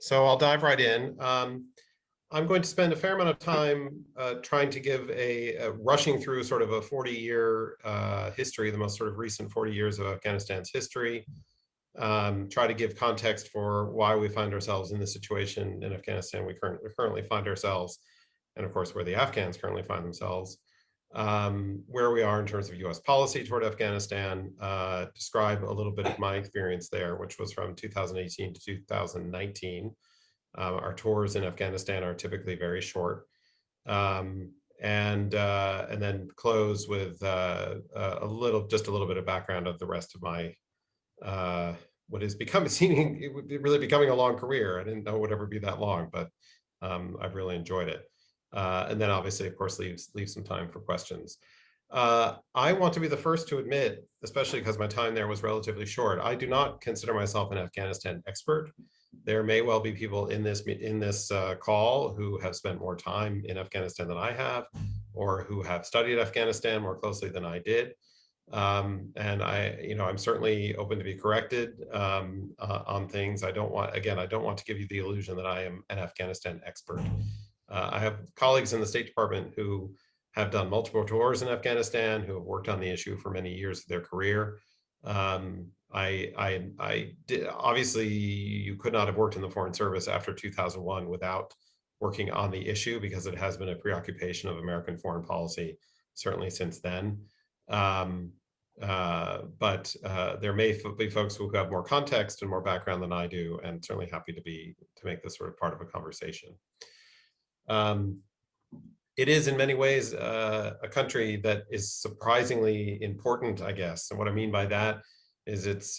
So I'll dive right in. I'm going to spend a fair amount of time trying to give rushing through sort of a 40-year history, the most sort of recent 40 years of Afghanistan's history. Try to give context for why we find ourselves in the situation in Afghanistan we currently find ourselves, and of course where the Afghans currently find themselves, where we are in terms of U.S. policy toward Afghanistan, describe a little bit of my experience there, which was from 2018 to 2019. Our tours in Afghanistan are typically very short, and then close with just a little bit of background of the rest of my what is really becoming a long career. I didn't know it would ever be that long, but I've really enjoyed it. And then obviously, of course, leave some time for questions. I want to be the first to admit, especially because my time there was relatively short, I do not consider myself an Afghanistan expert. There may well be people in this call who have spent more time in Afghanistan than I have, or who have studied Afghanistan more closely than I did. And I'm certainly open to be corrected on things. I don't want to give you the illusion that I am an Afghanistan expert. I have colleagues in the State Department who have done multiple tours in Afghanistan, who have worked on the issue for many years of their career. Obviously, you could not have worked in the Foreign Service after 2001 without working on the issue, because it has been a preoccupation of American foreign policy, certainly since then. But there may be folks who have more context and more background than I do, and certainly happy to make this sort of part of a conversation. It is in many ways a country that is surprisingly important, I guess. And what I mean by that is it's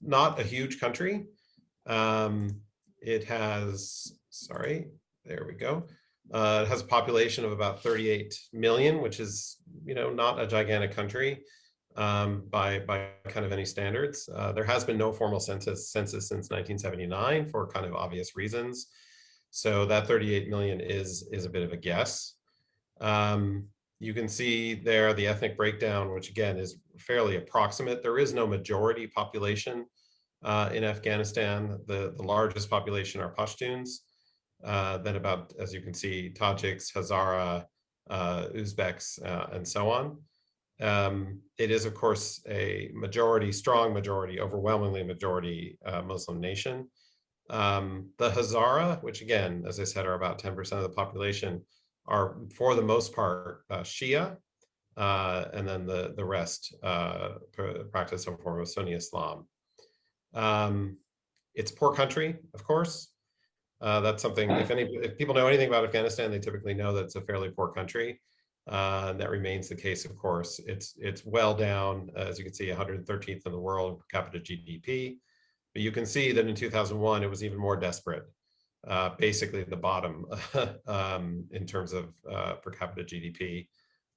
not a huge country. It has, there we go. It has a population of about 38 million, which is, not a gigantic country by kind of any standards. There has been no formal census since 1979 for kind of obvious reasons. So that 38 million is a bit of a guess. You can see there the ethnic breakdown, which again is fairly approximate. There is no majority population in Afghanistan. The largest population are Pashtuns. Then about, as you can see, Tajiks, Hazara, Uzbeks, and so on. It is, of course, a strong majority, overwhelmingly majority Muslim nation. The Hazara, which again, as I said, are about 10% of the population, are for the most part Shia, and then the rest practice some form of Sunni Islam. It's a poor country, of course. That's something, if people know anything about Afghanistan, they typically know that it's a fairly poor country. That remains the case, of course. It's well down, as you can see, 113th in the world per capita GDP. But you can see that in 2001, it was even more desperate, basically at the bottom in terms of per capita GDP.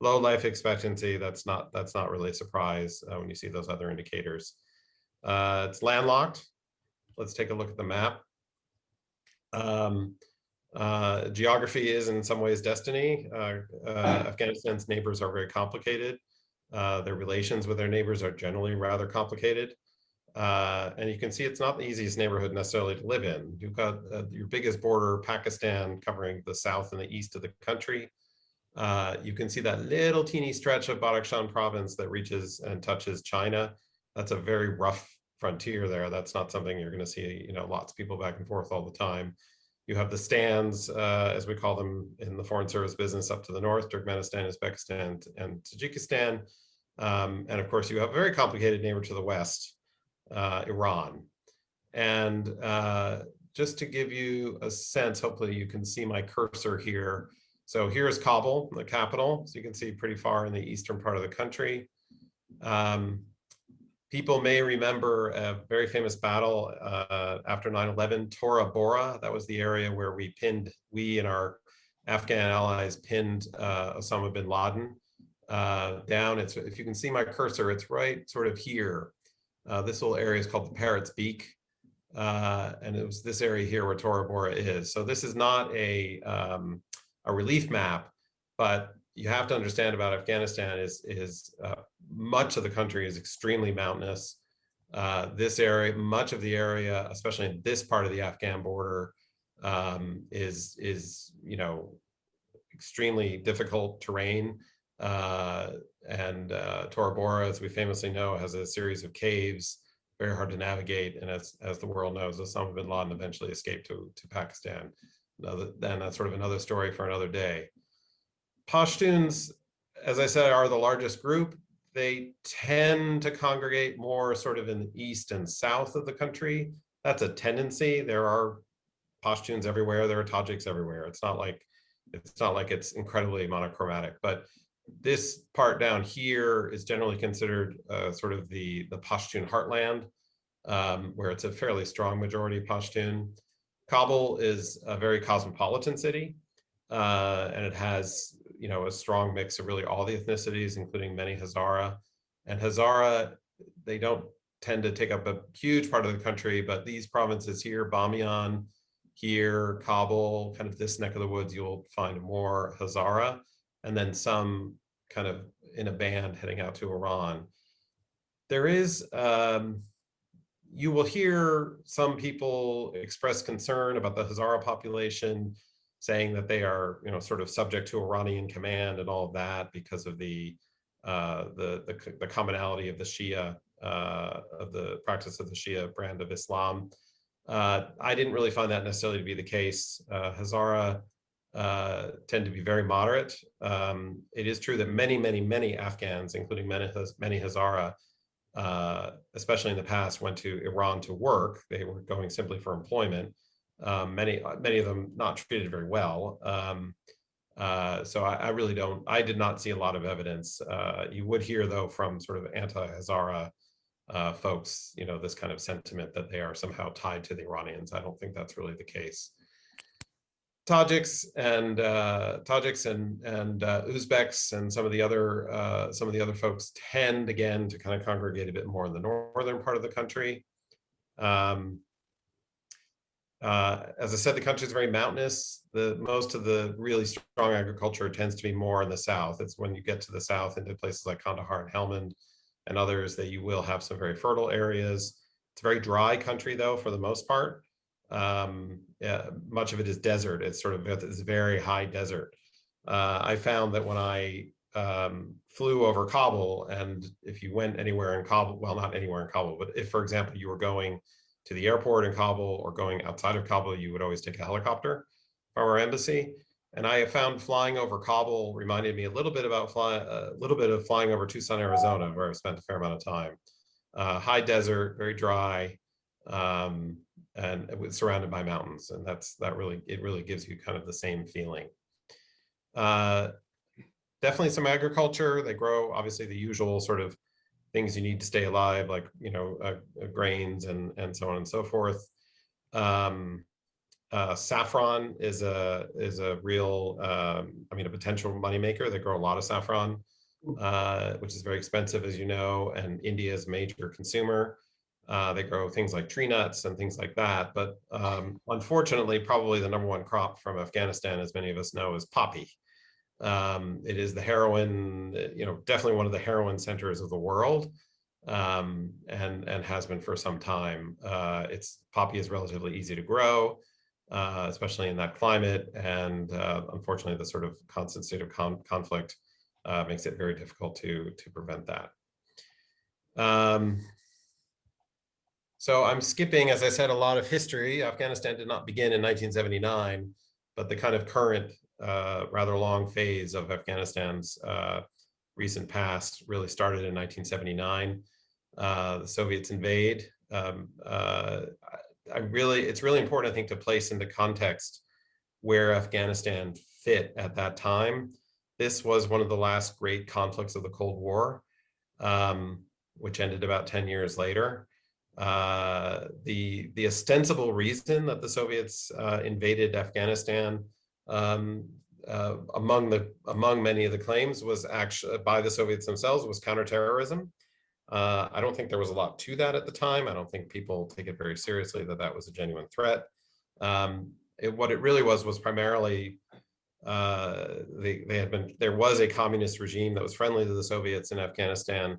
Low life expectancy, that's not really a surprise when you see those other indicators. It's landlocked. Let's take a look at the map. Geography is in some ways destiny. Afghanistan's neighbors are very complicated. Their relations with their neighbors are generally rather complicated. And you can see it's not the easiest neighborhood necessarily to live in. You've got your biggest border, Pakistan, covering the south and the east of the country. You can see that little teeny stretch of Badakhshan province that reaches and touches China. That's a very rough frontier there. That's not something you're going to see, lots of people back and forth all the time. You have the stands, as we call them in the Foreign Service business, up to the north, Turkmenistan, Uzbekistan, and Tajikistan. And of course, you have a very complicated neighbor to the west, Iran. And just to give you a sense, hopefully you can see my cursor here. So here's Kabul, the capital. So you can see pretty far in the eastern part of the country. People may remember a very famous battle after 9/11, Tora Bora. That was the area where we and our Afghan allies pinned Osama bin Laden down. If you can see my cursor, it's right sort of here. This little area is called the Parrot's Beak. And it was this area here where Tora Bora is. So this is not a relief map, but you have to understand about Afghanistan is much of the country is extremely mountainous. This area, much of the area, especially in this part of the Afghan border, is extremely difficult terrain. And Tora Bora, as we famously know, has a series of caves, very hard to navigate. And as the world knows, Osama bin Laden eventually escaped to Pakistan. Then that's sort of another story for another day. Pashtuns, as I said, are the largest group. They tend to congregate more sort of in the east and south of the country. That's a tendency. There are Pashtuns everywhere. There are Tajiks everywhere. It's not like it's incredibly monochromatic, but this part down here is generally considered sort of the Pashtun heartland, where it's a fairly strong majority Pashtun. Kabul is a very cosmopolitan city, and it has a strong mix of really all the ethnicities, including many Hazara. And Hazara, they don't tend to take up a huge part of the country, but these provinces here, Bamiyan, here, Kabul, kind of this neck of the woods, you'll find more Hazara, and then some kind of in a band heading out to Iran. There is, you will hear some people express concern about the Hazara population, saying that they are, sort of subject to Iranian command and all of that because of the commonality of the Shia, of the practice of the Shia brand of Islam. I didn't really find that necessarily to be the case. Hazara tend to be very moderate. It is true that many Afghans, including many Hazara, especially in the past, went to Iran to work. They were going simply for employment. Many of them not treated very well. So I did not see a lot of evidence. You would hear, though, from sort of anti-Hazara folks, this kind of sentiment that they are somehow tied to the Iranians. I don't think that's really the case. Tajiks and Uzbeks and some of the other folks tend again to kind of congregate a bit more in the northern part of the country. As I said, the country is very mountainous. Most of the really strong agriculture tends to be more in the south. It's when you get to the south into places like Kandahar and Helmand and others that you will have some very fertile areas. It's a very dry country, though, for the most part. Much of it is desert. It's very high desert. I found that when I flew over Kabul, and if you went anywhere in Kabul, well, not anywhere in Kabul, but if, for example, you were going to the airport in Kabul or going outside of Kabul, you would always take a helicopter from our embassy. And I found flying over Kabul reminded me a little bit of flying over Tucson, Arizona, where I've spent a fair amount of time. High desert, very dry, and it was surrounded by mountains, and it really gives you kind of the same feeling. Definitely some agriculture. They grow obviously the usual sort of things you need to stay alive, like grains and so on and so forth. Saffron is a real, a potential moneymaker. They grow a lot of saffron, which is very expensive, as you know, and India is a major consumer. They grow things like tree nuts and things like that. But unfortunately, probably the number one crop from Afghanistan, as many of us know, is poppy. It is the heroin, definitely one of the heroin centers of the world, and has been for some time. Poppy is relatively easy to grow, especially in that climate, and unfortunately, the sort of constant state of conflict makes it very difficult to prevent that. So I'm skipping, as I said, a lot of history. Afghanistan did not begin in 1979, but the kind of current rather long phase of Afghanistan's recent past really started in 1979. The Soviets invade. It's really important, I think, to place into context where Afghanistan fit at that time. This was one of the last great conflicts of the Cold War, which ended about 10 years later. The ostensible reason that the Soviets invaded Afghanistan, among many of the claims, was actually by the Soviets themselves, was counterterrorism. I don't think there was a lot to that at the time. I don't think people take it very seriously that was a genuine threat. What it really was primarily there was a communist regime that was friendly to the Soviets in Afghanistan,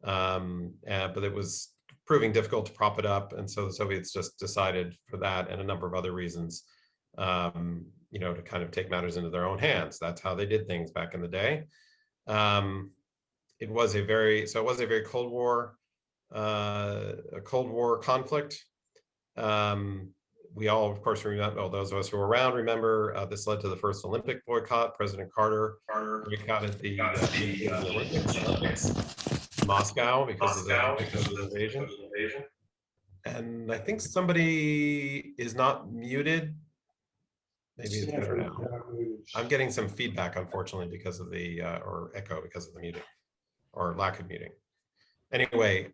but it was proving difficult to prop it up. And so the Soviets just decided for that and a number of other reasons, to kind of take matters into their own hands. That's how they did things back in the day. It was a very Cold War, a Cold War conflict. We all, of course, remember, well, those of us who were around remember, this led to the first Olympic boycott. President Carter boycotted the Olympics in Moscow because of the invasion. And I think somebody is not muted. Maybe it's better now. I'm getting some feedback, unfortunately, because of the, or echo because of the muting or lack of muting. Anyway,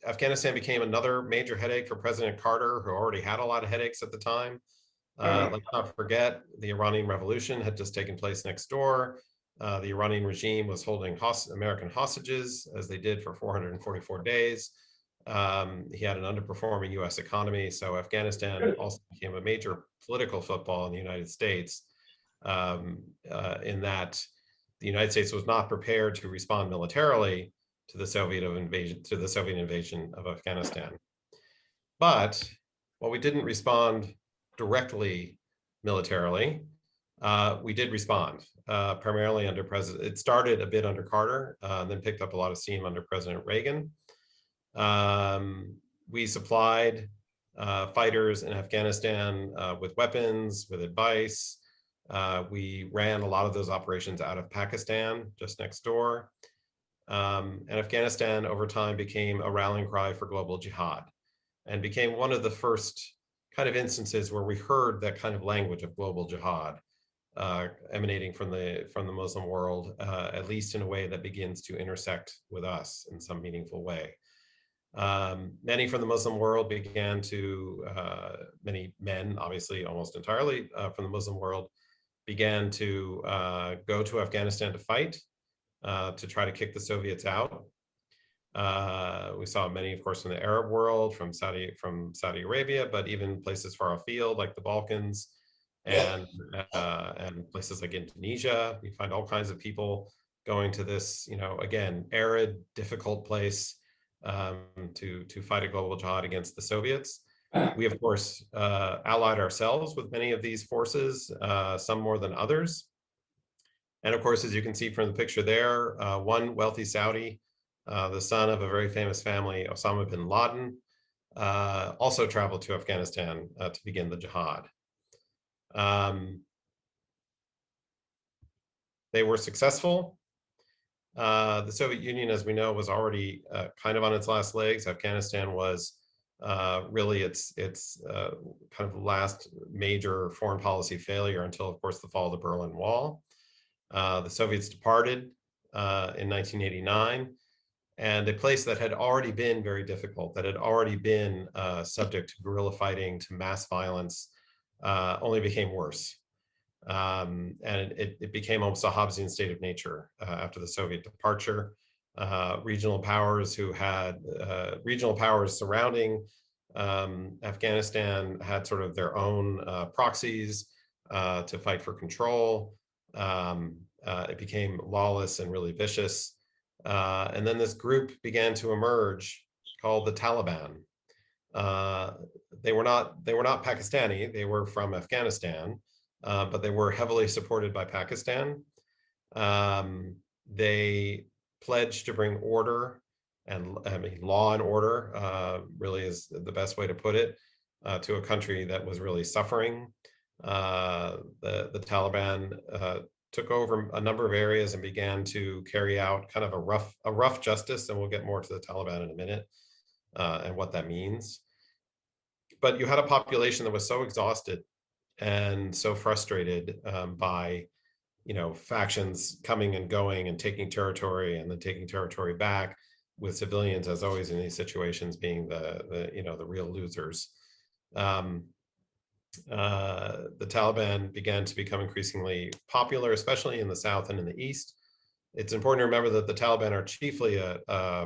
Afghanistan became another major headache for President Carter, who already had a lot of headaches at the time. Let's not forget, the Iranian Revolution had just taken place next door. The Iranian regime was holding American hostages, as they did for 444 days. He had an underperforming U.S. economy, so Afghanistan also became a major political football in the United States, in that the United States was not prepared to respond militarily to the Soviet invasion of Afghanistan. But while we didn't respond directly militarily, we did respond, primarily under it started a bit under Carter, then picked up a lot of steam under President Reagan. We supplied fighters in Afghanistan with weapons, with advice. We ran a lot of those operations out of Pakistan, just next door. And Afghanistan over time became a rallying cry for global jihad, and became one of the first kind of instances where we heard that kind of language of global jihad emanating from the Muslim world, at least in a way that begins to intersect with us in some meaningful way. Many from the Muslim world began to, many men, obviously almost entirely from the Muslim world, began to go to Afghanistan to fight, to try to kick the Soviets out. We saw many, of course, from the Arab world, from Saudi Arabia, but even places far afield like the Balkans and places like Indonesia. We find all kinds of people going to this, again, arid, difficult place to fight a global jihad against the Soviets. We, of course, allied ourselves with many of these forces, some more than others. And of course, as you can see from the picture there, one wealthy Saudi, the son of a very famous family, Osama bin Laden, also traveled to Afghanistan to begin the jihad. They were successful. The Soviet Union, as we know, was already kind of on its last legs. Afghanistan was really its kind of last major foreign policy failure until, of course, the fall of the Berlin Wall. The Soviets departed in 1989, and a place that had already been very difficult, that had already been subject to guerrilla fighting, to mass violence, only became worse. And it became almost a Hobbesian state of nature after the Soviet departure. Regional powers surrounding Afghanistan had sort of their own proxies to fight for control. It became lawless and really vicious. And then this group began to emerge called the Taliban. They were not Pakistani, they were from Afghanistan, but they were heavily supported by Pakistan. They pledged to bring order, and law and order really is the best way to put it, to a country that was really suffering. The Taliban took over a number of areas and began to carry out kind of a rough justice, and we'll get more to the Taliban in a minute and what that means. But you had a population that was so exhausted and so frustrated by, factions coming and going and taking territory and then taking territory back, with civilians, as always in these situations, being the real losers. The Taliban began to become increasingly popular, especially in the South and in the East. It's important to remember that the Taliban are chiefly a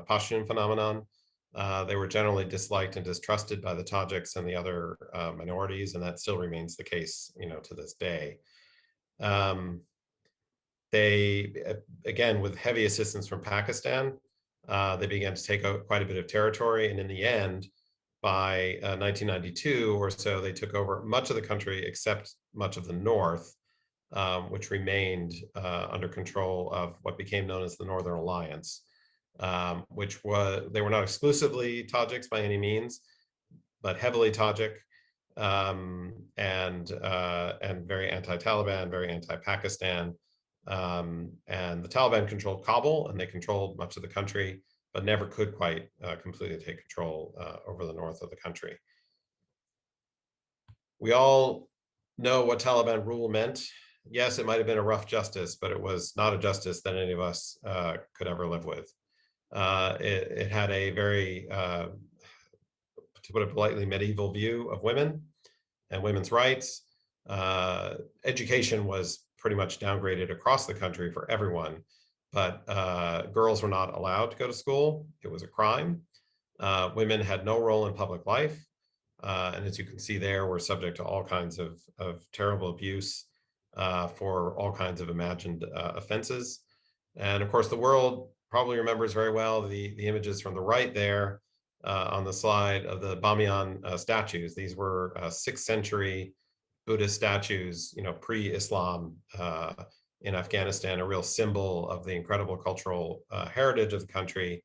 Pashtun phenomenon. They were generally disliked and distrusted by the Tajiks and the other minorities, and that still remains the case, to this day. They, again, with heavy assistance from Pakistan, They began to take out quite a bit of territory, and in the end, by 1992 or so, they took over much of the country except much of the north, which remained under control of what became known as the Northern Alliance, which was, they were not exclusively Tajiks by any means, but heavily Tajik, and very anti-Taliban, very anti-Pakistan. And the Taliban controlled Kabul, and they controlled much of the country, but never could quite completely take control over the north of the country. We all know what Taliban rule meant. Yes, it might have been a rough justice, but it was not a justice that any of us could ever live with. It had a very, to put it politely, medieval view of women and women's rights. Education was pretty much downgraded across the country for everyone, but girls were not allowed to go to school. It was a crime. Women had no role in public life. And as you can see there, were subject to all kinds of terrible abuse for all kinds of imagined offenses. And of course, the world probably remembers very well the images from the right there on the slide of the Bamiyan statues. These were 6th century Buddhist statues, pre-Islam in Afghanistan, a real symbol of the incredible cultural heritage of the country.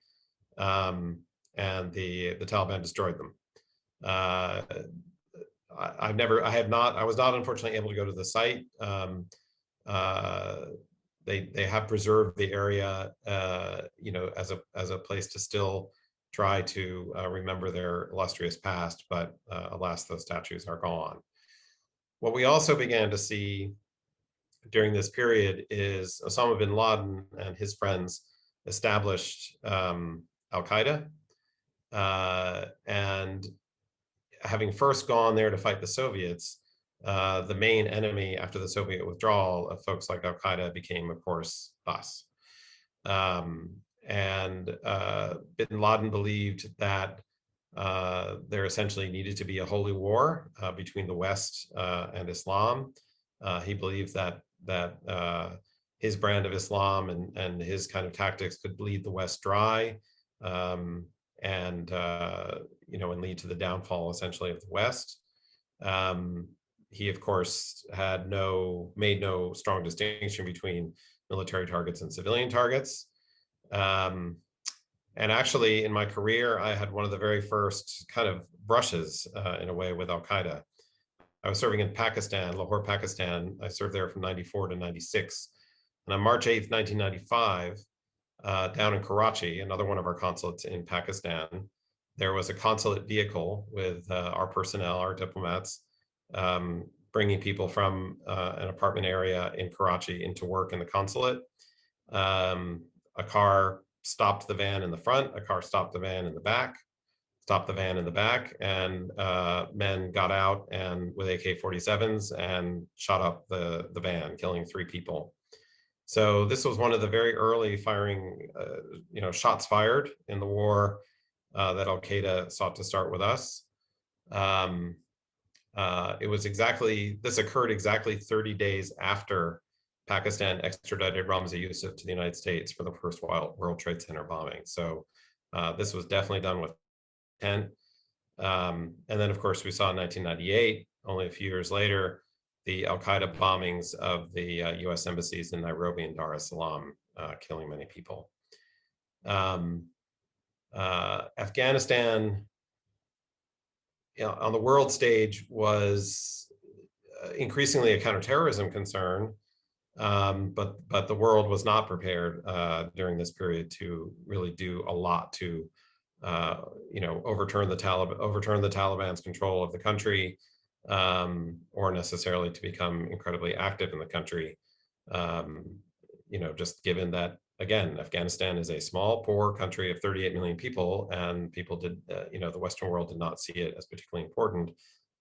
And the Taliban destroyed them. I was not unfortunately able to go to the site. They have preserved the area, as a place to still try to remember their illustrious past, but alas, those statues are gone. What we also began to see during this period is Osama bin Laden and his friends established Al-Qaeda, and having first gone there to fight the Soviets, the main enemy after the Soviet withdrawal of folks like Al-Qaeda became, of course, us. And bin Laden believed that there essentially needed to be a holy war between the West and Islam. He believed that his brand of Islam and his kind of tactics could bleed the West dry, and lead to the downfall essentially of the West. He, of course, made no strong distinction between military targets and civilian targets. And actually, in my career, I had one of the very first kind of brushes, in a way, with Al-Qaeda. I was serving in Pakistan, Lahore, Pakistan. I served there from 94 to 96. And on March 8th, 1995, down in Karachi, another one of our consulates in Pakistan, there was a consulate vehicle with our personnel, our diplomats, bringing people from an apartment area in Karachi into work in the consulate. A car stopped the van in the front, a car stopped the van in the back, and men got out and with AK-47s and shot up the van, killing 3 people. So this was one of the very early firing, shots fired in the war that Al-Qaeda sought to start with us. This occurred exactly 30 days after Pakistan extradited Ramzi Yousef to the United States for the first World Trade Center bombing. So this was definitely done with intent. And then, of course, we saw in 1998, only a few years later, the Al-Qaeda bombings of the U.S. embassies in Nairobi and Dar es Salaam, killing many people. Afghanistan, on the world stage, was increasingly a counterterrorism concern, but the world was not prepared during this period to really do a lot to overturn the Taliban's control of the country, or necessarily to become incredibly active in the country. Just given that, again, Afghanistan is a small, poor country of 38 million people, and people the Western world did not see it as particularly important.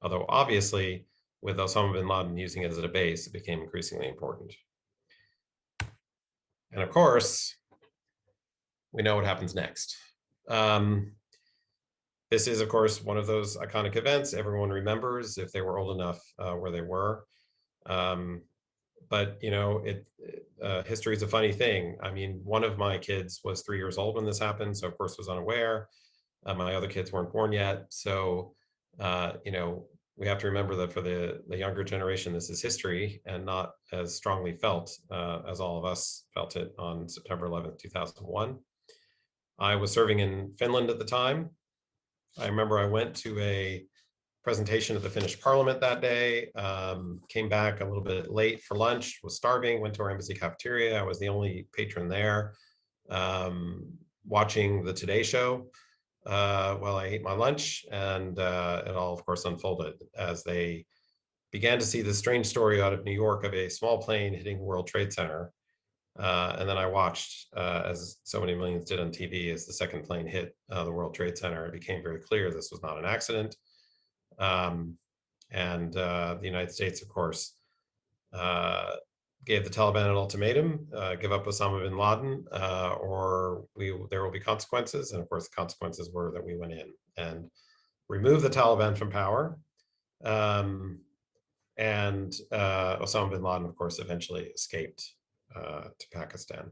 Although obviously, with Osama bin Laden using it as a base, it became increasingly important. And of course, we know what happens next. This is, of course, one of those iconic events everyone remembers if they were old enough where they were. but you know, history is a funny thing. I mean, one of my kids was 3 years old when this happened, so of course was unaware. My other kids weren't born yet, so you know, we have to remember that for the younger generation, this is history and not as strongly felt as all of us felt it on September 11th, 2001. I was serving in Finland at the time. I remember I went to a presentation at the Finnish Parliament that day, came back a little bit late for lunch, was starving, went to our embassy cafeteria. I was the only patron there, watching the Today Show while I ate my lunch, and it all, of course, unfolded as they began to see the strange story out of New York of a small plane hitting World Trade Center. And then I watched, as so many millions did on TV, as the second plane hit the World Trade Center. It became very clear this was not an accident. The United States, of course, gave the Taliban an ultimatum: give up Osama bin Laden, or there will be consequences. And of course, the consequences were that we went in and removed the Taliban from power. Osama bin Laden, of course, eventually escaped to Pakistan.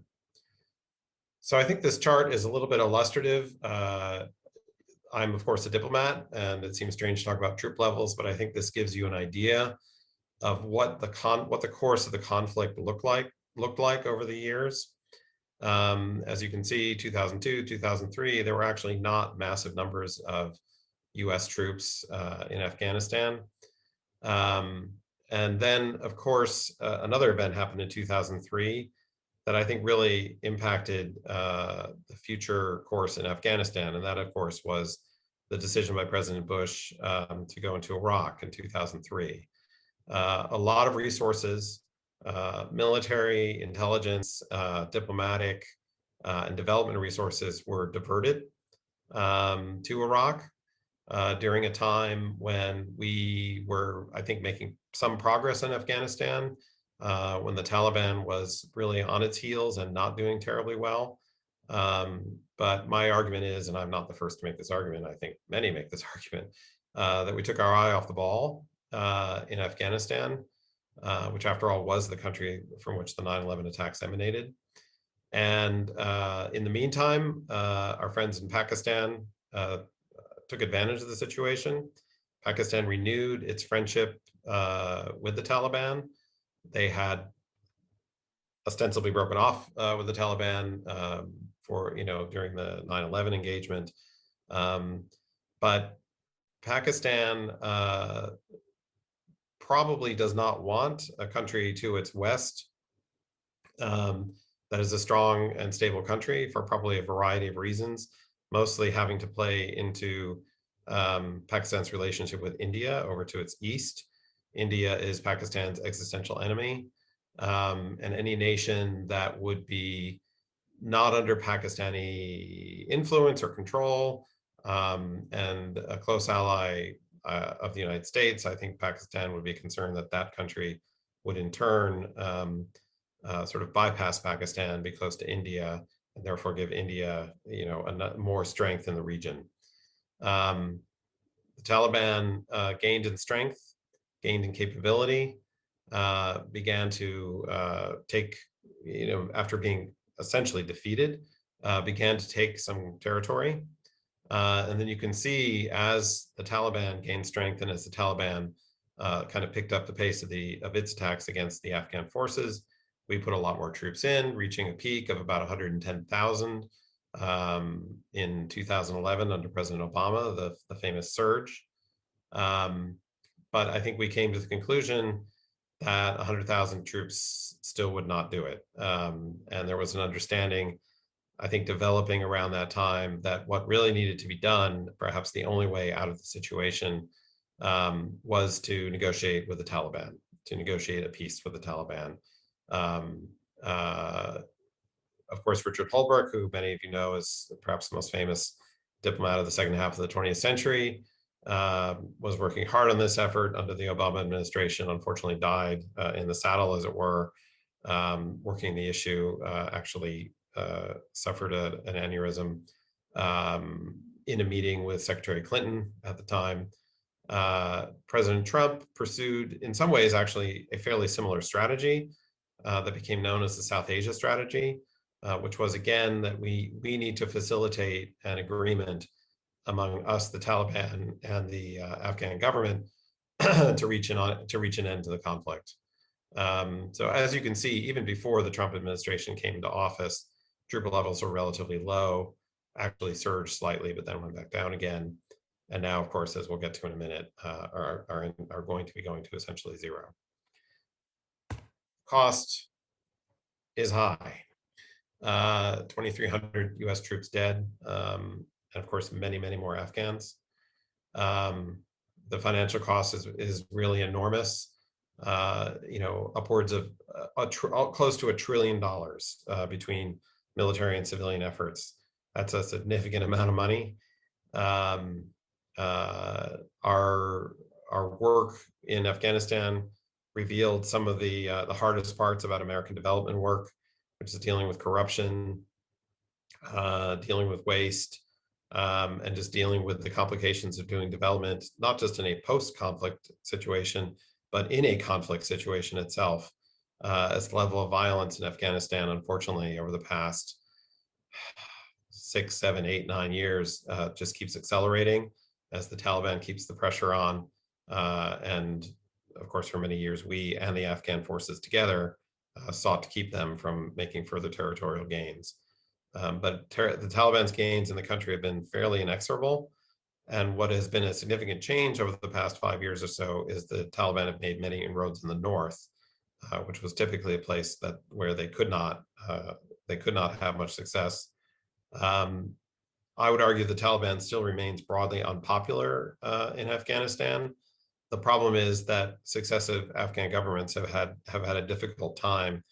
So I think this chart is a little bit illustrative. I'm, of course, a diplomat, and it seems strange to talk about troop levels, but I think this gives you an idea of what the course of the conflict looked like over the years. As you can see, 2002, 2003, there were actually not massive numbers of U.S. troops in Afghanistan. And then, of course, another event happened in 2003 that I think really impacted the future course in Afghanistan. And that, of course, was the decision by President Bush to go into Iraq in 2003. A lot of resources, military, intelligence, diplomatic, and development resources were diverted to Iraq during a time when we were, I think, making some progress in Afghanistan, when the Taliban was really on its heels and not doing terribly well. But my argument is, and I'm not the first to make this argument, I think many make this argument, that we took our eye off the ball in Afghanistan, which after all was the country from which the 9/11 attacks emanated. And in the meantime, our friends in Pakistan took advantage of the situation. Pakistan renewed its friendship with the Taliban. They had ostensibly broken off with the Taliban during the 9/11 engagement. But Pakistan probably does not want a country to its west that is a strong and stable country for probably a variety of reasons, mostly having to play into Pakistan's relationship with India over to its east. India is Pakistan's existential enemy, and any nation that would be not under Pakistani influence or control, and a close ally of the United States, I think Pakistan would be concerned that that country would in turn sort of bypass Pakistan, be close to India, and therefore give India, more strength in the region. The Taliban gained in strength, gained in capability, began to take, after being essentially defeated, began to take some territory. And then you can see as the Taliban gained strength and as the Taliban kind of picked up the pace of its attacks against the Afghan forces, we put a lot more troops in, reaching a peak of about 110,000 in 2011 under President Obama, the famous surge. But I think we came to the conclusion that 100,000 troops still would not do it. And there was an understanding, I think, developing around that time that what really needed to be done, perhaps the only way out of the situation, was to negotiate with the Taliban, to negotiate a peace with the Taliban. Of course, Richard Holbrooke, who many of you know is perhaps the most famous diplomat of the second half of the 20th century, was working hard on this effort under the Obama administration, unfortunately died in the saddle, as it were, working the issue, actually suffered an aneurysm in a meeting with Secretary Clinton at the time. President Trump pursued, in some ways, actually a fairly similar strategy, that became known as the South Asia Strategy, which was again that we need to facilitate an agreement among us, the Taliban, and the Afghan government to reach an end to the conflict. So as you can see, even before the Trump administration came into office, trooper levels were relatively low, actually surged slightly, but then went back down again. And now, of course, as we'll get to in a minute, are going to be going to essentially zero. Cost is high. 2,300 US troops dead, and of course, many, many more Afghans. The financial cost is really enormous. Upwards of close to $1 trillion between military and civilian efforts. That's a significant amount of money. Our work in Afghanistan revealed some of the hardest parts about American development work, which is dealing with corruption, dealing with waste, and just dealing with the complications of doing development, not just in a post-conflict situation, but in a conflict situation itself, as the level of violence in Afghanistan, unfortunately, over the past 6, 7, 8, 9 years, just keeps accelerating as the Taliban keeps the pressure on. And of course, for many years, we and the Afghan forces together sought to keep them from making further territorial gains. But the Taliban's gains in the country have been fairly inexorable. And what has been a significant change over the past 5 years or so is the Taliban have made many inroads in the north, which was typically a place where they could not have much success. I would argue the Taliban still remains broadly unpopular in Afghanistan. The problem is that successive Afghan governments have had a difficult time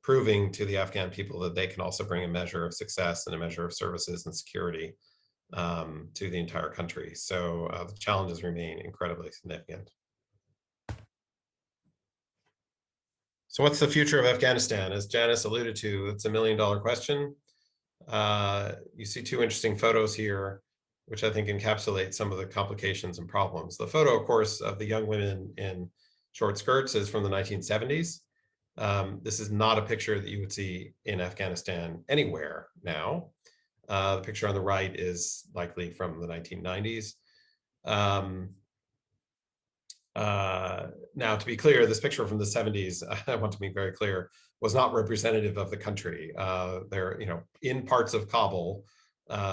proving to the Afghan people that they can also bring a measure of success and a measure of services and security to the entire country. So the challenges remain incredibly significant. So what's the future of Afghanistan? As Janice alluded to, it's $1 million question. You see two interesting photos here, which I think encapsulate some of the complications and problems. The photo, of course, of the young women in short skirts is from the 1970s. This is not a picture that you would see in Afghanistan anywhere now. The picture on the right is likely from the 1990s. Now, to be clear, this picture from the 70s, I want to be very clear, was not representative of the country. There, in parts of Kabul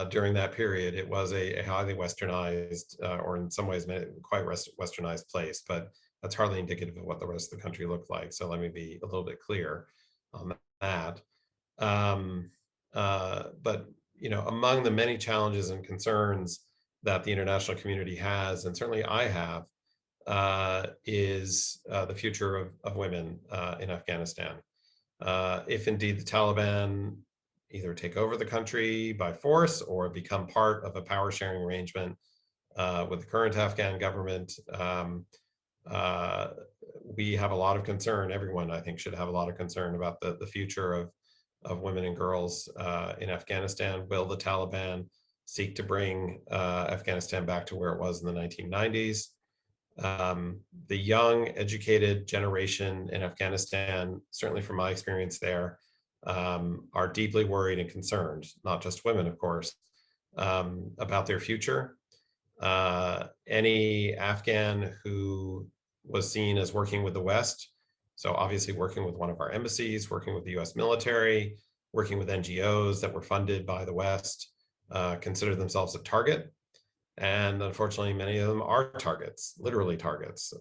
during that period, it was a highly westernized, or in some ways quite westernized place, but that's hardly indicative of what the rest of the country looked like. So let me be a little bit clear on that. But among the many challenges and concerns that the international community has, and certainly I have, is the future of women in Afghanistan. If indeed the Taliban either take over the country by force or become part of a power sharing arrangement with the current Afghan government, we have a lot of concern. Everyone, I think, should have a lot of concern about the future of women and girls in Afghanistan. Will the Taliban seek to bring Afghanistan back to where it was in the 1990s? The young, educated generation in Afghanistan, certainly from my experience there, are deeply worried and concerned, not just women, of course, about their future. Any Afghan who was seen as working with the West, so obviously working with one of our embassies, working with the US military, working with NGOs that were funded by the West, consider themselves a target. And unfortunately, many of them are targets, literally targets.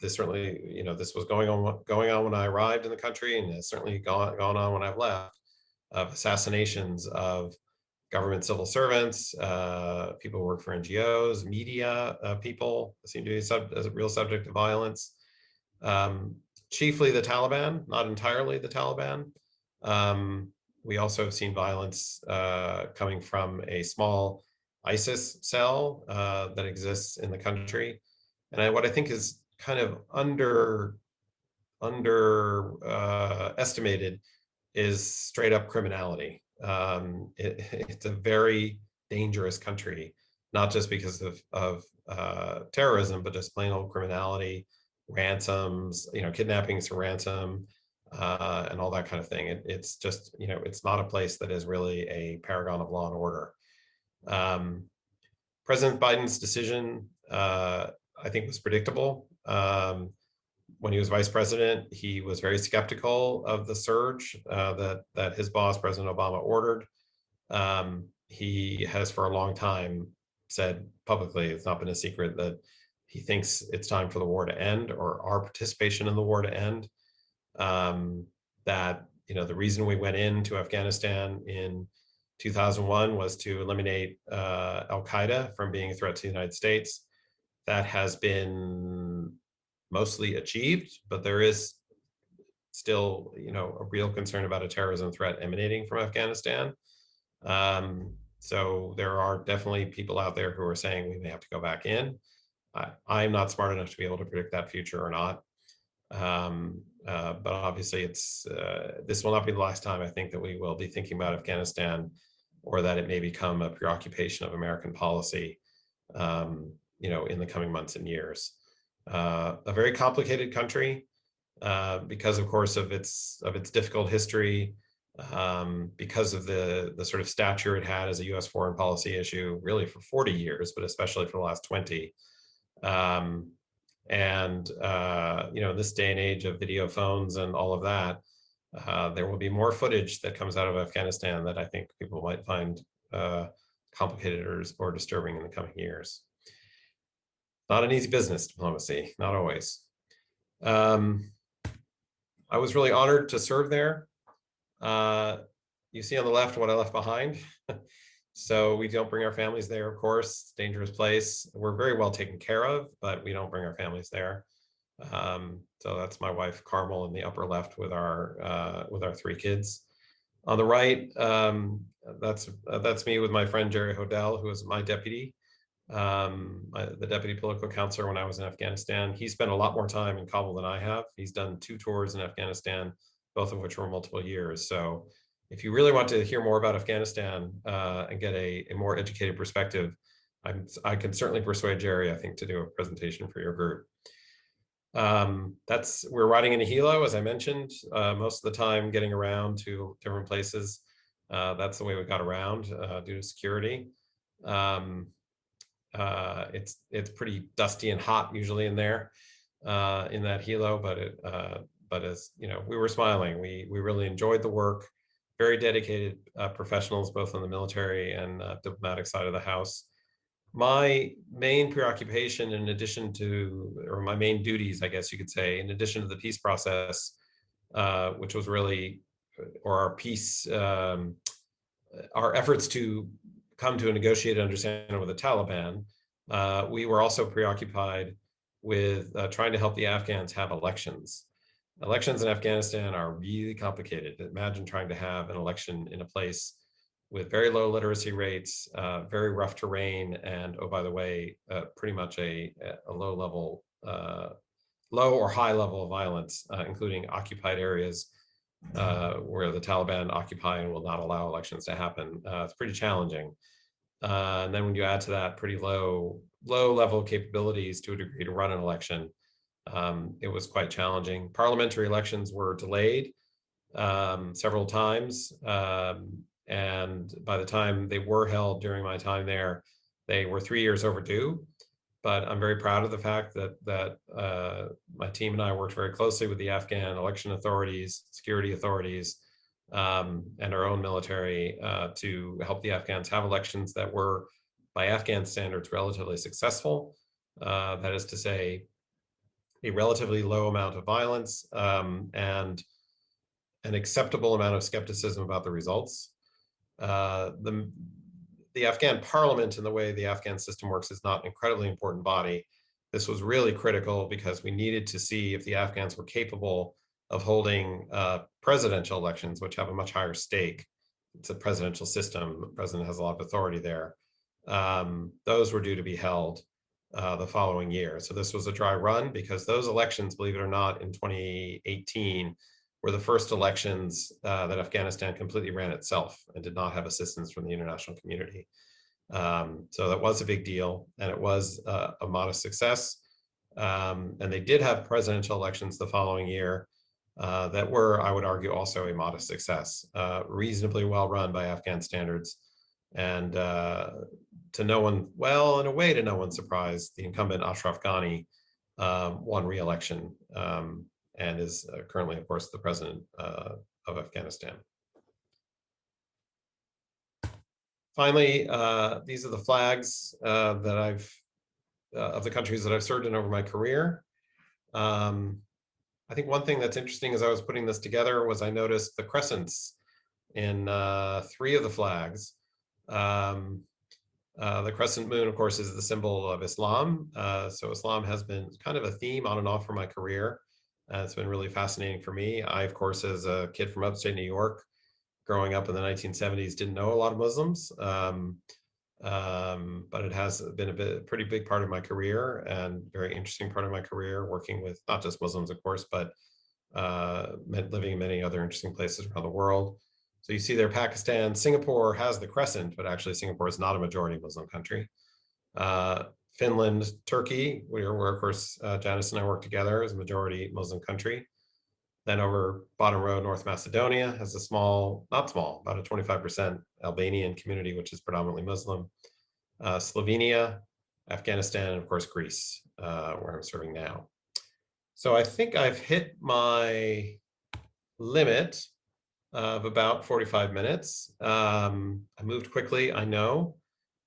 This certainly, this was going on when I arrived in the country, and it's certainly gone on when I've left, of assassinations of government civil servants, people who work for NGOs, media people seem to be a real subject of violence. Chiefly the Taliban, not entirely the Taliban. We also have seen violence coming from a small ISIS cell that exists in the country. And what I think is kind of underestimated is straight up criminality. It's a very dangerous country not just because of terrorism, but just plain old criminality, ransoms, kidnappings for ransom, and all that kind of thing. It's just, it's not a place that is really a paragon of law and order. President Biden's decision, I think, was predictable. When he was vice president, he was very skeptical of the surge that his boss, President Obama, ordered. He has for a long time said publicly, it's not been a secret, that he thinks it's time for the war to end, or our participation in the war to end. That, the reason we went into Afghanistan in 2001 was to eliminate Al-Qaeda from being a threat to the United States. That has been mostly achieved, but there is still, a real concern about a terrorism threat emanating from Afghanistan. So there are definitely people out there who are saying we may have to go back in. I'm not smart enough to be able to predict that future or not. But obviously this will not be the last time, I think, that we will be thinking about Afghanistan, or that it may become a preoccupation of American policy, in the coming months and years. A very complicated country, because, of course, of its difficult history, because of the sort of stature it had as a U.S. foreign policy issue, really for 40 years, but especially for the last 20. In this day and age of video phones and all of that, there will be more footage that comes out of Afghanistan that I think people might find complicated or disturbing in the coming years. Not an easy business, diplomacy, not always. I was really honored to serve there. You see on the left what I left behind. So we don't bring our families there, of course. It's a dangerous place. We're very well taken care of, but we don't bring our families there. So that's my wife, Carmel, in the upper left with our 3 kids. On the right, that's me with my friend Jerry Hodel, who is my deputy, the deputy political counselor when I was in Afghanistan. He spent a lot more time in Kabul than I have. He's done 2 tours in Afghanistan, both of which were multiple years. So if you really want to hear more about Afghanistan and get a more educated perspective, I can certainly persuade Jerry, I think, to do a presentation for your group. We're riding in a helo, as I mentioned, most of the time getting around to different places. That's the way we got around due to security. It's pretty dusty and hot usually in there, in that helo, but as we were smiling. We really enjoyed the work. Very dedicated professionals, both on the military and diplomatic side of the house. My main preoccupation, in addition to, or my main duties, I guess you could say, in addition to the peace process, which was really, or our peace, our efforts to come to a negotiated understanding with the Taliban, we were also preoccupied with trying to help the Afghans have elections. Elections in Afghanistan are really complicated. Imagine trying to have an election in a place with very low literacy rates, very rough terrain, and, oh, by the way, pretty much a low level, low or high level of violence, including occupied areas where the Taliban occupy and will not allow elections to happen. It's pretty challenging. And then when you add to that pretty low level capabilities to a degree to run an election, it was quite challenging. Parliamentary elections were delayed several times. And by the time they were held during my time there, they were 3 years overdue. But I'm very proud of the fact that my team and I worked very closely with the Afghan election authorities, security authorities, and our own military to help the Afghans have elections that were, by Afghan standards, relatively successful. That is to say, a relatively low amount of violence and an acceptable amount of skepticism about the results. The Afghan parliament and the way the Afghan system works is not an incredibly important body. This was really critical because we needed to see if the Afghans were capable of holding presidential elections, which have a much higher stake. It's a presidential system. The president has a lot of authority there. Those were due to be held the following year. So this was a dry run because those elections, believe it or not, in 2018 were the first elections that Afghanistan completely ran itself and did not have assistance from the international community. So that was a big deal, and it was a modest success. And they did have presidential elections the following year that were, I would argue, also a modest success, reasonably well run by Afghan standards. And to no one, well, in a way, to no one's surprise, the incumbent Ashraf Ghani won re-election and is currently, of course, the president of Afghanistan. Finally, these are the flags that I've of the countries that I've served in over my career. I think one thing that's interesting as I was putting this together was I noticed the crescents in 3 of the flags. The crescent moon, of course, is the symbol of Islam. So Islam has been kind of a theme on and off for my career. It's been really fascinating for me. I, of course, as a kid from upstate New York, growing up in the 1970s, didn't know a lot of Muslims. But it has been a pretty big part of my career and very interesting part of my career, working with not just Muslims, of course, but living in many other interesting places around the world. So you see there, Pakistan, Singapore has the crescent, but actually Singapore is not a majority Muslim country. Finland, Turkey, where of course Janice and I work together, is a majority Muslim country. Then over bottom row, North Macedonia has a small, not small, about a 25% Albanian community, which is predominantly Muslim. Slovenia, Afghanistan, and of course, Greece, where I'm serving now. So I think I've hit my limit of about 45 minutes. I moved quickly, I know.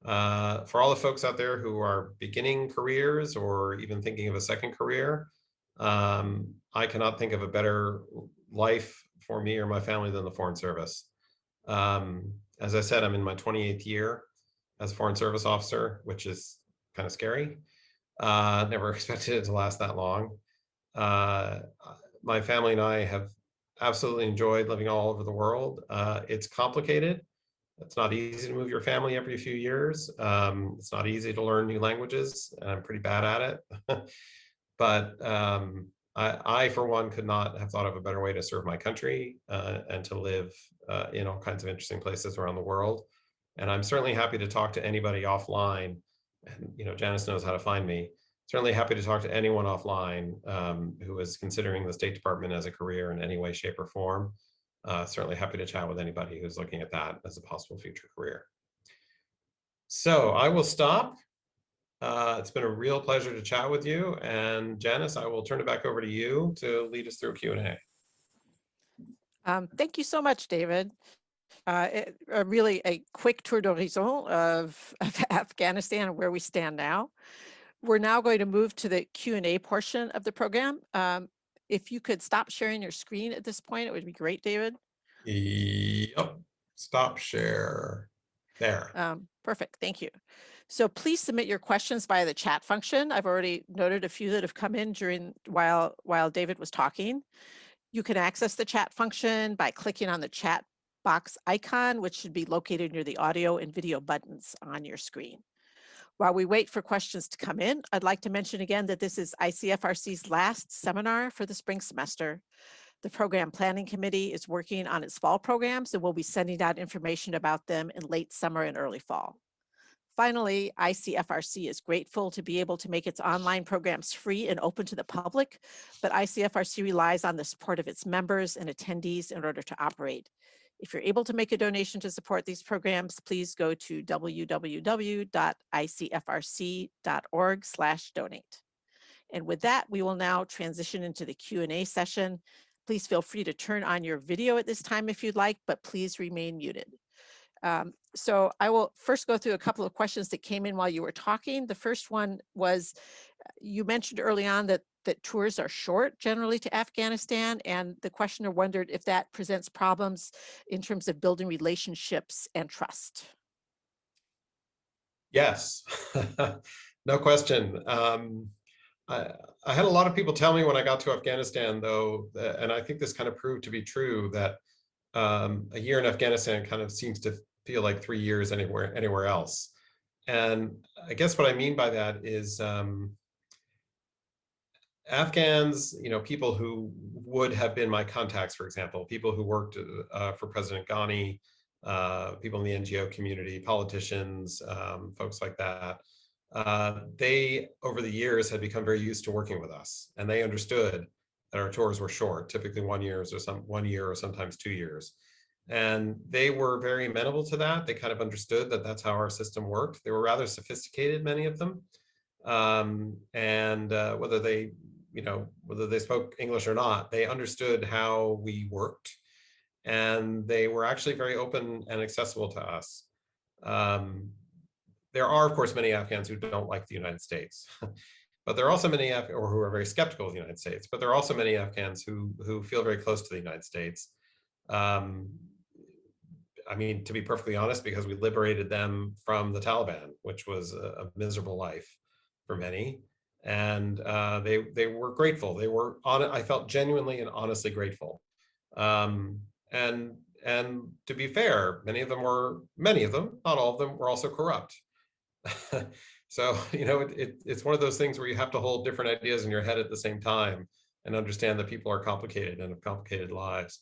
For all the folks out there who are beginning careers or even thinking of a second career, I cannot think of a better life for me or my family than the Foreign Service. As I said, I'm in my 28th year as a Foreign Service officer, which is kind of scary. Never expected it to last that long. My family and I have absolutely enjoyed living all over the world. It's complicated. It's not easy to move your family every few years. It's not easy to learn new languages, and I'm pretty bad at it. But I, for one, could not have thought of a better way to serve my country and to live in all kinds of interesting places around the world. And I'm certainly happy to talk to anybody offline. And Janice knows how to find me. Certainly happy to talk to anyone offline who is considering the State Department as a career in any way, shape, or form. Certainly happy to chat with anybody who's looking at that as a possible future career. So I will stop. It's been a real pleasure to chat with you. And Janice, I will turn it back over to you to lead us through Q&A. Thank you so much, David. Really a quick tour d'horizon of Afghanistan and where we stand now. We're now going to move to the Q&A portion of the program. If you could stop sharing your screen at this point, it would be great, David. Yep. Stop share. There. Perfect. Thank you. So please submit your questions via the chat function. I've already noted a few that have come in while David was talking. You can access the chat function by clicking on the chat box icon, which should be located near the audio and video buttons on your screen. While we wait for questions to come in, I'd like to mention again that this is ICFRC's last seminar for the spring semester. The Program Planning Committee is working on its fall programs, and we'll be sending out information about them in late summer and early fall. Finally, ICFRC is grateful to be able to make its online programs free and open to the public, but ICFRC relies on the support of its members and attendees in order to operate. If you're able to make a donation to support these programs, please go to www.icfrc.org/donate. And with that, we will now transition into the Q&A session. Please feel free to turn on your video at this time if you'd like, but please remain muted. So I will first go through a couple of questions that came in while you were talking. The first one was, you mentioned early on that tours are short generally to Afghanistan, and the questioner wondered if that presents problems in terms of building relationships and trust. Yes, no question. I had a lot of people tell me when I got to Afghanistan, though, and I think this kind of proved to be true, that a year in Afghanistan kind of seems to feel like 3 years anywhere else. And I guess what I mean by that is Afghans, people who would have been my contacts, for example, people who worked for President Ghani people in the NGO community, politicians, folks like that. They, over the years, had become very used to working with us, and they understood that our tours were short, typically 1 year or sometimes 2 years. And they were very amenable to that. They kind of understood that that's how our system worked. They were rather sophisticated, many of them. And whether they, whether they spoke English or not, they understood how we worked. And they were actually very open and accessible to us. There are, of course, many Afghans who don't like the United States, but there are also many or who are very skeptical of the United States. But there are also many Afghans who feel very close to the United States. I mean, to be perfectly honest, because we liberated them from the Taliban, which was a miserable life for many, and they were grateful. They were on it. I felt genuinely and honestly grateful. And to be fair, many of them, not all of them, were also corrupt. So, it's one of those things where you have to hold different ideas in your head at the same time and understand that people are complicated and have complicated lives.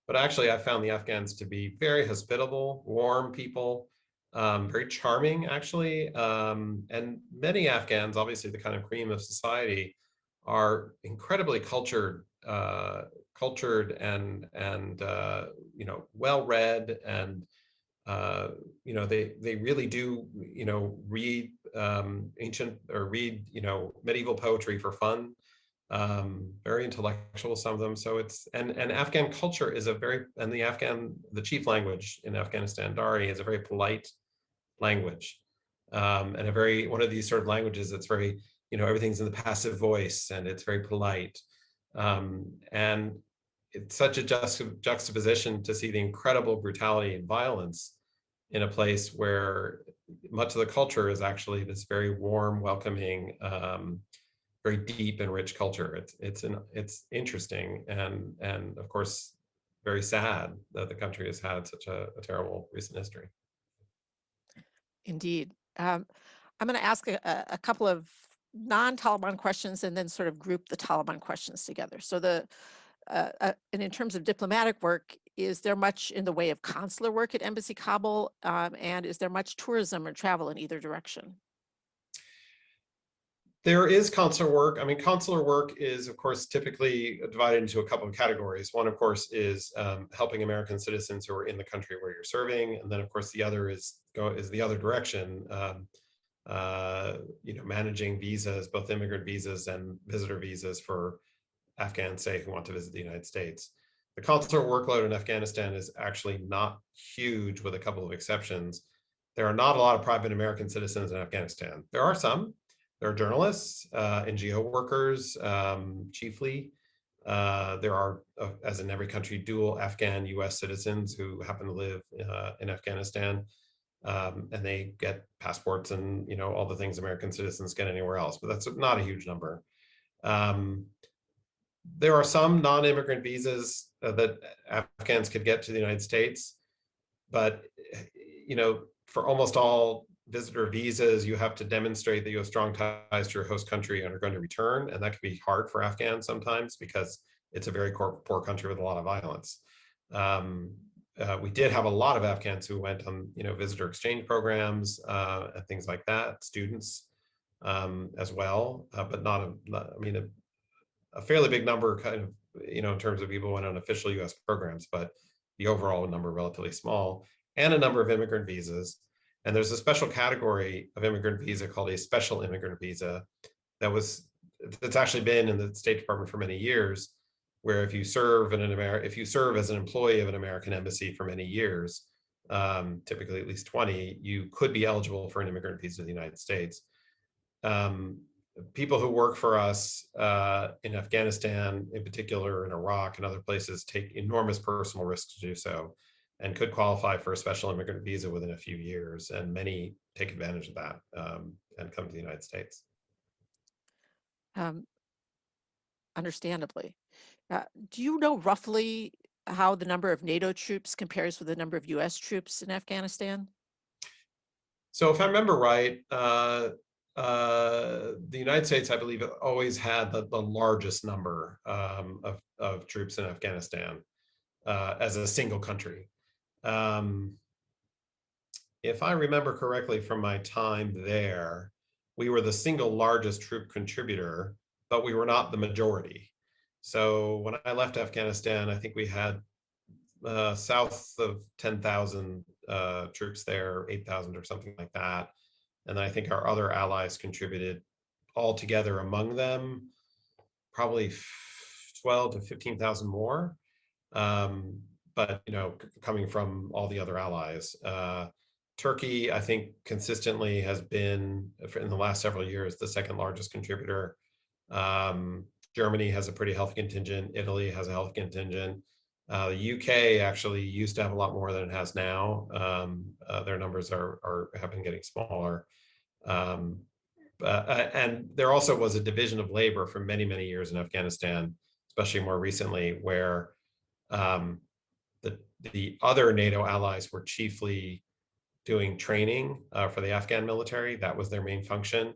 But actually, I found the Afghans to be very hospitable, warm people, very charming, actually. And many Afghans, obviously the kind of cream of society, are incredibly cultured and well-read, and they really do read ancient or read medieval poetry for fun. Very intellectual, some of them. So it's and Afghan culture is the chief language in Afghanistan, Dari, is a very polite language, and one of these sort of languages that's very, everything's in the passive voice and it's very polite. And it's such a juxtaposition to see the incredible brutality and violence in a place where much of the culture is actually this very warm, welcoming, very deep and rich culture. It's interesting, and of course very sad that the country has had such a terrible recent history. Indeed. I'm going to ask a couple of non-Taliban questions and then sort of group the Taliban questions together. So and in terms of diplomatic work, is there much in the way of consular work at Embassy Kabul? And is there much tourism or travel in either direction? There is consular work. I mean, consular work is, of course, typically divided into a couple of categories. One, of course, is helping American citizens who are in the country where you're serving, and then, of course, the other is the other direction. Managing visas, both immigrant visas and visitor visas for Afghans, say, who want to visit the United States. The consular workload in Afghanistan is actually not huge, with a couple of exceptions. There are not a lot of private American citizens in Afghanistan. There are some. There are journalists, NGO workers, chiefly. There are, as in every country, dual Afghan U.S. citizens who happen to live in Afghanistan, and they get passports and all the things American citizens get anywhere else. But that's not a huge number. There are some non-immigrant visas that Afghans could get to the United States, but for almost all visitor visas, you have to demonstrate that you have strong ties to your host country and are going to return, and that can be hard for Afghans sometimes because it's a very poor country with a lot of violence. We did have a lot of Afghans who went on visitor exchange programs and things like that, students as well, but a fairly big number, kind of, in terms of people who went on official U.S. programs, but the overall number relatively small, and a number of immigrant visas. And there's a special category of immigrant visa called a special immigrant visa that's actually been in the State Department for many years, where if you serve as an employee of an American embassy for many years, typically at least 20, you could be eligible for an immigrant visa to the United States. People who work for us in Afghanistan, in particular, in Iraq and other places, take enormous personal risks to do so, and could qualify for a special immigrant visa within a few years. And many take advantage of that and come to the United States. Understandably. Do you know roughly how the number of NATO troops compares with the number of US troops in Afghanistan? So if I remember right, the United States, I believe, always had the largest number of troops in Afghanistan as a single country. if I remember correctly from my time there, we were the single largest troop contributor, but we were not the majority. So when I left Afghanistan, I think we had south of 10,000 troops there, 8,000 or something like that. And I think our other allies contributed altogether among them, probably 12 to 15,000 more. But, you know, coming from all the other allies. Turkey, I think, consistently has been, in the last several years, the second largest contributor. Germany has a pretty healthy contingent. Italy has a healthy contingent. The UK actually used to have a lot more than it has now. Their numbers have been getting smaller. And there also was a division of labor for many, many years in Afghanistan, especially more recently, where the other NATO allies were chiefly doing training for the Afghan military. That was their main function.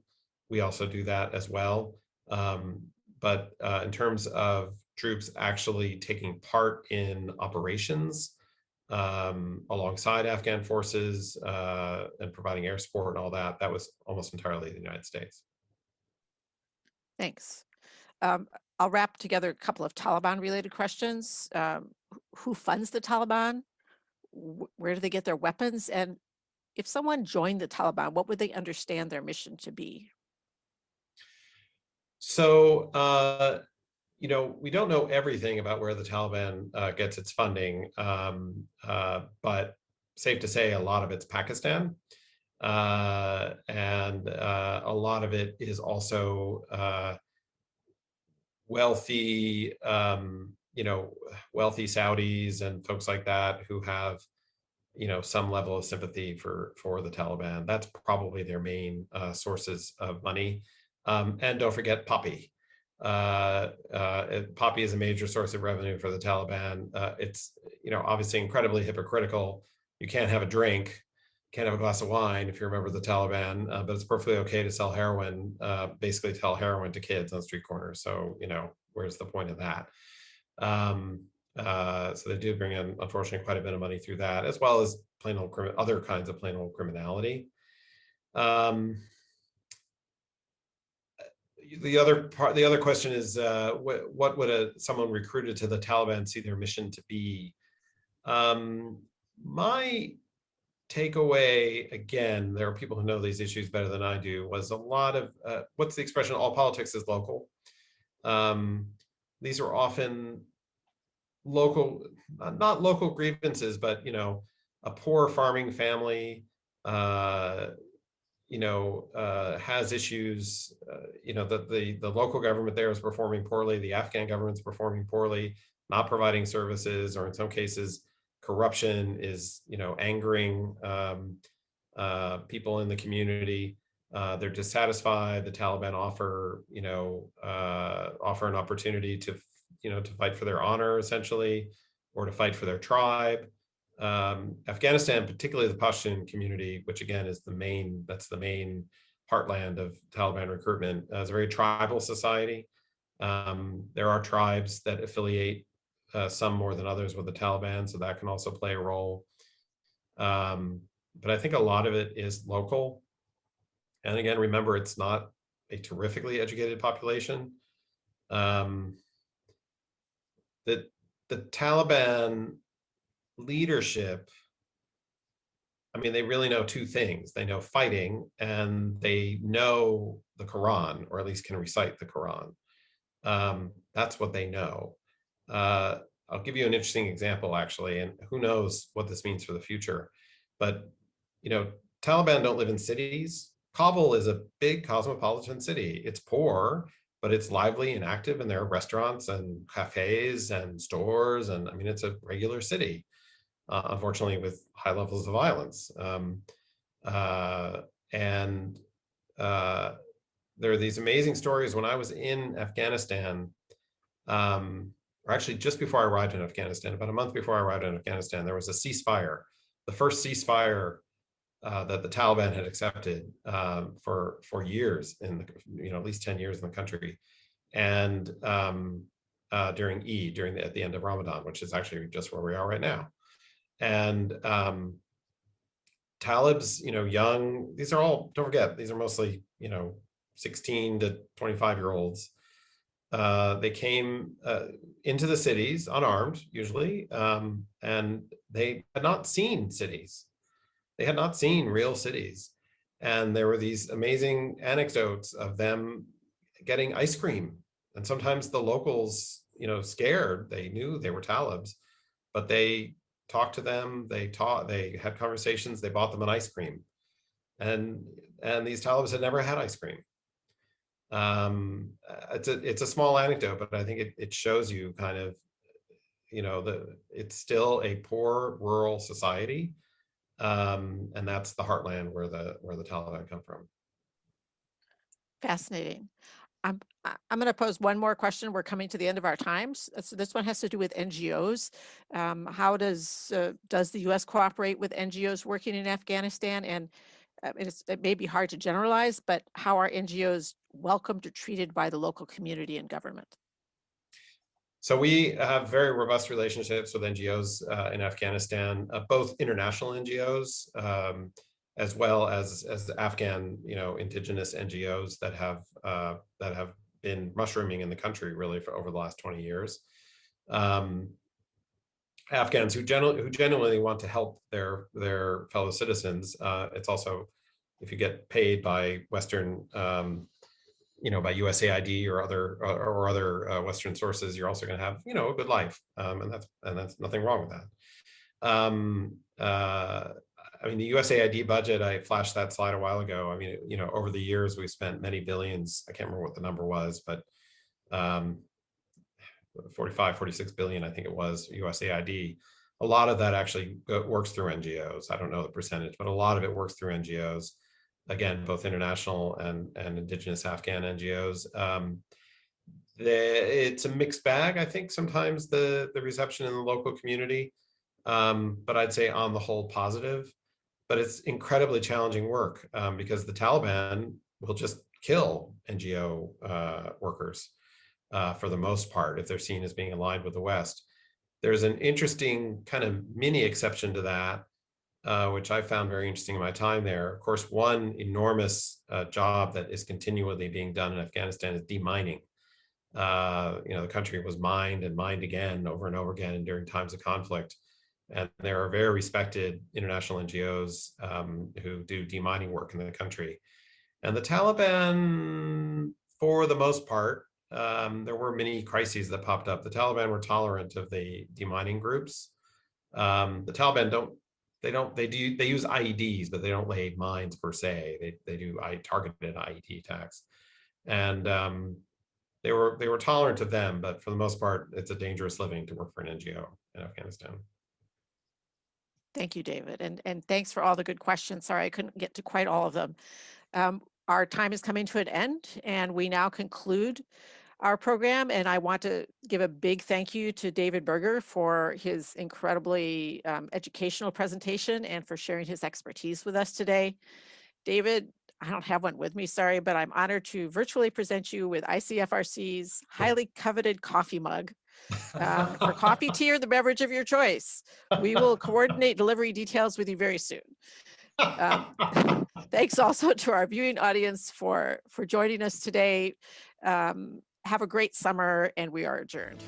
We also do that as well. But in terms of troops actually taking part in operations alongside Afghan forces and providing air support and all that, that was almost entirely the United States. Thanks. I'll wrap together a couple of Taliban-related questions. Who funds the Taliban? Where do they get their weapons? And if someone joined the Taliban, what would they understand their mission to be? So, you know, we don't know everything about where the Taliban gets its funding, but safe to say a lot of it's Pakistan. And a lot of it is also wealthy, you know, wealthy Saudis and folks like that who have, you know, some level of sympathy for the Taliban. That's probably their main sources of money. And don't forget Poppy. Poppy is a major source of revenue for the Taliban. It's, you know, obviously incredibly hypocritical. You can't have a drink, can't have a glass of wine if you're a member of the Taliban, but it's perfectly okay to sell heroin, basically sell heroin to kids on street corners. So, you know, where's the point of that? So they do bring in, unfortunately, quite a bit of money through that, as well as plain old other kinds of plain old criminality. The other question is, what would someone recruited to the Taliban see their mission to be? My takeaway, again, there are people who know these issues better than I do, was a lot of, what's the expression? All politics is local. These are often local, not local grievances, but, you know, a poor farming family, you know, has issues, you know, the local government there is performing poorly, the Afghan government's performing poorly, not providing services, or in some cases, corruption is, you know, angering people in the community. They're dissatisfied. The Taliban offer, you know, offer an opportunity to, you know, to fight for their honor, essentially, or to fight for their tribe. Afghanistan, particularly the Pashtun community, which again is that's the main heartland of Taliban recruitment, is a very tribal society. There are tribes that affiliate some more than others with the Taliban, so that can also play a role. But I think a lot of it is local. And again, remember, it's not a terrifically educated population. The Taliban leadership, I mean, they really know two things. They know fighting and they know the Quran, or at least can recite the Quran. That's what they know. I'll give you an interesting example, actually, and who knows what this means for the future. But, you know, Taliban don't live in cities. Kabul is a big cosmopolitan city. It's poor, but it's lively and active, and there are restaurants and cafes and stores. And I mean, it's a regular city, unfortunately, with high levels of violence. There are these amazing stories. When I was in Afghanistan, or actually just before I arrived in Afghanistan, about a month before I arrived in Afghanistan, there was a ceasefire, the first ceasefire that the Taliban had accepted for years, in the, you know, at least 10 years in the country, and during Eid, at the end of Ramadan, which is actually just where we are right now. And Talibs, young, these are all, don't forget, these are mostly, 16 to 25-year-olds. They came into the cities unarmed, usually, and they had not seen cities. They had not seen real cities. And there were these amazing anecdotes of them getting ice cream. And sometimes the locals, scared, they knew they were Talibs, but they talked to them, they had conversations, they bought them an ice cream. And these Talibs had never had ice cream. It's a small anecdote, but I think it shows you kind of, it's still a poor rural society. And that's the heartland where the Taliban come from. Fascinating. I'm going to pose one more question. We're coming to the end of our times. So this one has to do with NGOs. How does the U.S. cooperate with NGOs working in Afghanistan? And it may be hard to generalize, but how are NGOs welcomed or treated by the local community and government? So we have very robust relationships with NGOs in Afghanistan, both international NGOs as well as Afghan, indigenous NGOs that have been mushrooming in the country really for over the last 20 years. Afghans who genuinely want to help their fellow citizens. It's also, if you get paid by Western, by USAID or other Western sources, you're also going to have a good life, and that's nothing wrong with that. I mean, the USAID budget, I flashed that slide a while ago. I mean, over the years, we've spent many billions. I can't remember what the number was, but 45, 46 billion, I think it was, USAID. A lot of that actually works through NGOs. I don't know the percentage, but a lot of it works through NGOs. Again, both international and indigenous Afghan NGOs. It's a mixed bag, I think, sometimes the reception in the local community, but I'd say on the whole positive. But it's incredibly challenging work because the Taliban will just kill NGO workers for the most part if they're seen as being aligned with the West. There's an interesting kind of mini exception to that, which I found very interesting in my time there. Of course, one enormous job that is continually being done in Afghanistan is demining. The country was mined and mined again over and over again during times of conflict. And there are very respected international NGOs who do demining work in the country. And the Taliban, for the most part, there were many crises that popped up. The Taliban were tolerant of the demining groups. The Taliban they use IEDs, but they don't lay mines per se. They do targeted IED attacks, and they were tolerant of them, but for the most part, it's a dangerous living to work for an NGO in Afghanistan. Thank you, David, and thanks for all the good questions. Sorry, I couldn't get to quite all of them. Our time is coming to an end, and we now conclude our program. And I want to give a big thank you to David Berger for his incredibly educational presentation and for sharing his expertise with us today. David, I don't have one with me, sorry, but I'm honored to virtually present you with ICFRC's highly coveted coffee mug. For coffee, tea, or the beverage of your choice. We will coordinate delivery details with you very soon. Thanks also to our viewing audience for joining us today. Have a great summer, and we are adjourned.